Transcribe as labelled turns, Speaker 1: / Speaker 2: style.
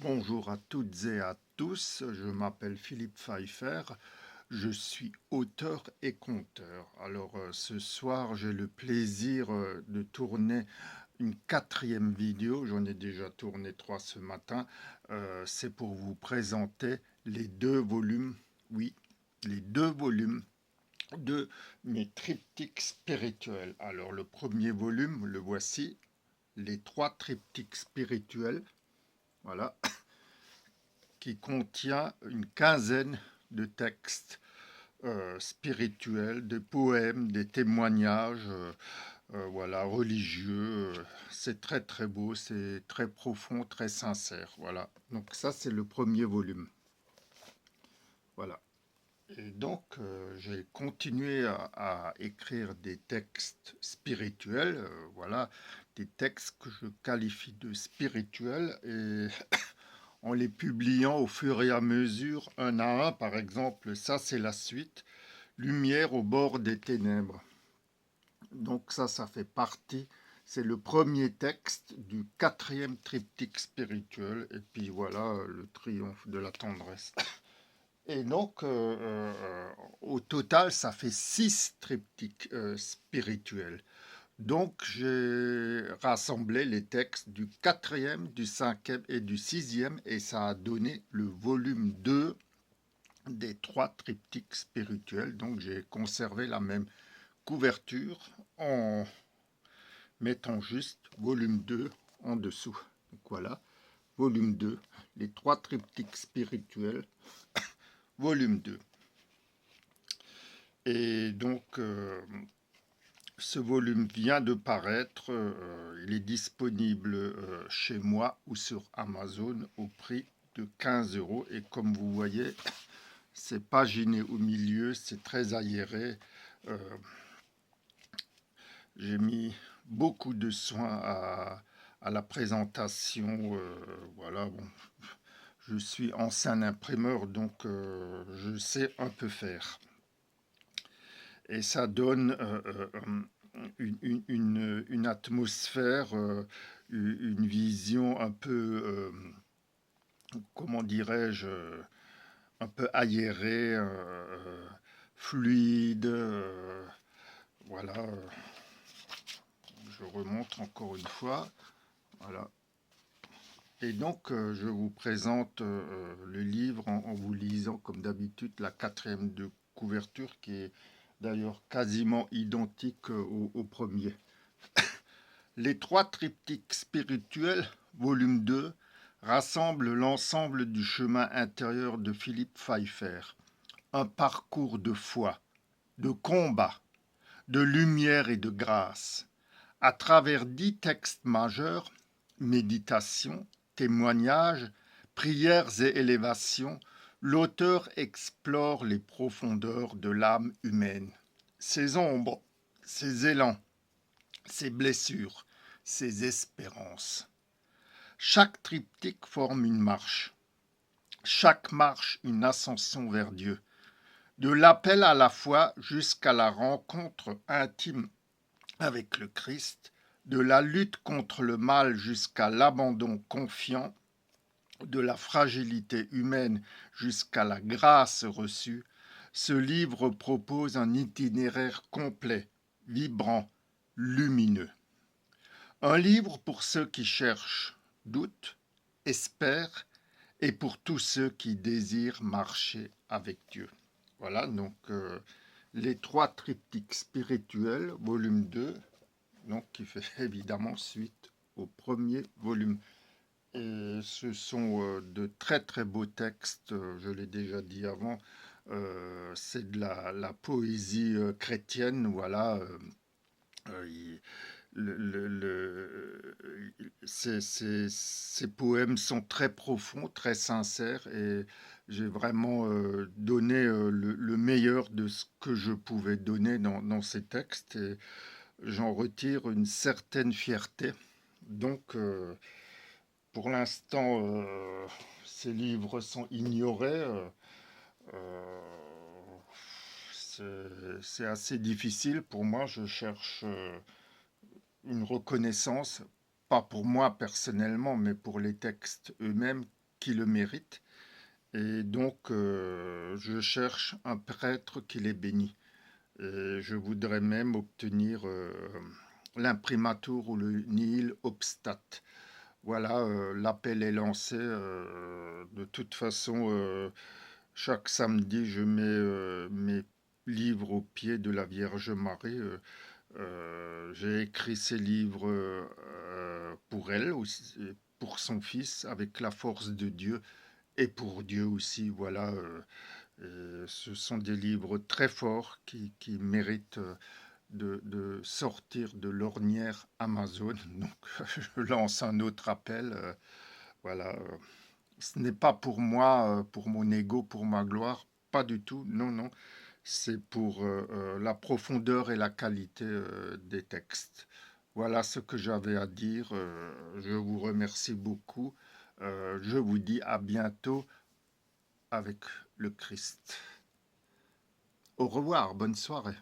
Speaker 1: Bonjour à toutes et à tous, je m'appelle Philippe Pfeiffer, je suis auteur et conteur. Alors ce soir j'ai le plaisir de tourner une quatrième vidéo, j'en ai déjà tourné 3 ce matin. C'est pour vous présenter les 2 volumes, oui, les 2 volumes de mes triptyques spirituels. Alors le premier volume, le voici, les 3 triptyques spirituels, voilà, qui contient une quinzaine de textes spirituels, des poèmes, des témoignages, voilà, religieux. C'est très très beau, c'est très profond, très sincère. Voilà. Donc ça c'est le premier volume. Voilà. Et donc j'ai continué à écrire des textes spirituels. Voilà, des textes que je qualifie de spirituels et en les publiant au fur et à mesure, un à un. Par exemple, ça c'est la suite, Lumière au bord des ténèbres. Donc ça fait partie, c'est le premier texte du quatrième triptyque spirituel. Et puis voilà, le triomphe de la tendresse. Et donc, au total, ça fait 6 triptyques spirituels. Donc, j'ai rassemblé les textes du quatrième, du cinquième et du sixième, et ça a donné le volume 2 des 3 triptyques spirituels. Donc, j'ai conservé la même couverture en mettant juste volume 2 en dessous. Donc, voilà, volume 2, les 3 triptyques spirituels, volume 2. Et donc, ce volume vient de paraître, il est disponible chez moi ou sur Amazon au prix de 15 €. Et comme vous voyez, c'est paginé au milieu, c'est très aéré. Euh, j'ai mis beaucoup de soin à la présentation. Voilà, bon, je suis ancien imprimeur, donc je sais un peu faire. Et ça donne une atmosphère, une vision un peu, comment dirais-je, un peu aérée, fluide. Voilà, je remonte encore une fois. Voilà. Et donc, je vous présente le livre en vous lisant, comme d'habitude, la quatrième de couverture, qui est d'ailleurs quasiment identique au premier. Les 3 triptyques spirituels, volume 2, rassemblent l'ensemble du chemin intérieur de Philippe Pfeiffer. Un parcours de foi, de combat, de lumière et de grâce. À travers 10 textes majeurs, méditation, témoignages, prières et élévations, l'auteur explore les profondeurs de l'âme humaine, ses ombres, ses élans, ses blessures, ses espérances. Chaque triptyque forme une marche, chaque marche une ascension vers Dieu, de l'appel à la foi jusqu'à la rencontre intime avec le Christ, de la lutte contre le mal jusqu'à l'abandon confiant, de la fragilité humaine jusqu'à la grâce reçue. Ce livre propose un itinéraire complet, vibrant, lumineux. Un livre pour ceux qui cherchent, doutent, espèrent, et pour tous ceux qui désirent marcher avec Dieu. Voilà donc les 3 triptyques spirituels, volume 2, donc qui fait évidemment suite au premier volume. Et ce sont de très très beaux textes, je l'ai déjà dit avant, c'est de la poésie chrétienne, voilà. Il- ces poèmes sont très profonds, très sincères, et j'ai vraiment donné le meilleur de ce que je pouvais donner dans ces textes, et j'en retire une certaine fierté. Donc, pour l'instant, ces livres sont ignorés. Euh, c'est assez difficile pour moi. Je cherche une reconnaissance, pas pour moi personnellement, mais pour les textes eux-mêmes qui le méritent. Et donc, je cherche un prêtre qui les bénit. Et je voudrais même obtenir l'imprimatur ou le nihil obstat. Voilà, l'appel est lancé. De toute façon, chaque samedi, je mets mes livres au pied de la Vierge Marie. J'ai écrit ces livres pour elle aussi, et pour son fils, avec la force de Dieu, et pour Dieu aussi. Voilà, ce sont des livres très forts qui méritent de sortir de l'ornière Amazon. Donc, je lance un autre appel. Voilà, ce n'est pas pour moi, pour mon ego, pour ma gloire, pas du tout. Non, non, c'est pour la profondeur et la qualité des textes. Voilà ce que j'avais à dire. Je vous remercie beaucoup. Je vous dis à bientôt avec le Christ. Au revoir, bonne soirée.